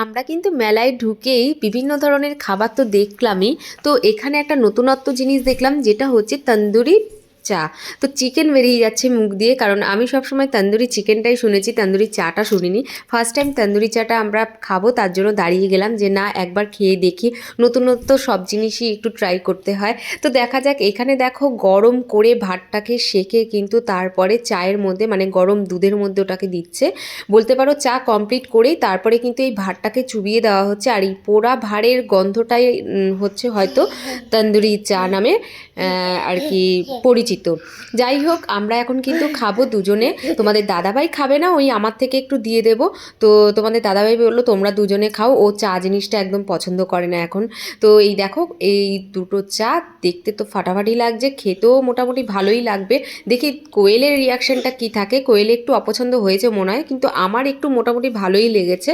আমরা কিন্তু মেলায় ঢুকেই বিভিন্ন ধরনের খাবার তো দেখলামই। তো এখানে একটা নতুনত্ব জিনিস দেখলাম, যেটা হচ্ছে তন্দুরি চা। তো চিকেন বেরিয়ে যাচ্ছে মুখ দিয়ে, কারণ আমি সবসময় তন্দুরি চিকেনটাই শুনেছি, তন্দুরি চাটা শুনিনি। ফার্স্ট টাইম তন্দুরি চাটা আমরা খাবো, তার জন্য দাঁড়িয়ে গেলাম যে না, একবার খেয়ে দেখি। নতুনত্ব সব জিনিসই একটু ট্রাই করতে হয়। তো দেখা যাক। এখানে দেখো গরম করে ভাতটাকে সেকে কিন্তু তারপরে চায়ের মধ্যে, মানে গরম দুধের মধ্যে ওটাকে দিচ্ছে। বলতে পারো চা কমপ্লিট করেই তারপরে কিন্তু এই ভাতটাকে চুবিয়ে দেওয়া হচ্ছে। আর এই পোড়া ভাড়ের গন্ধটাই হচ্ছে হয়তো তন্দুরি চা নামে আর কি পরিচিত। যাই হোক, আমরা এখন কিন্তু খাবো দুজনে। তোমাদের দাদাভাই খাবে না, ওই আমার থেকে একটু দিয়ে দেবো। তো তোমাদের দাদাভাই বললো তোমরা দুজনে খাও, ও চা জিনিসটা একদম পছন্দ করে না এখন। তো এই দেখো, এই দুটো চা দেখতে তো ফাটাফাটি লাগছে, খেতেও মোটামুটি ভালোই লাগবে। দেখি কোয়েলের রিয়াকশনটা কি থাকে। কোয়েলে একটু অপছন্দ হয়েছে মনে হয়, কিন্তু আমার একটু মোটামুটি ভালোই লেগেছে।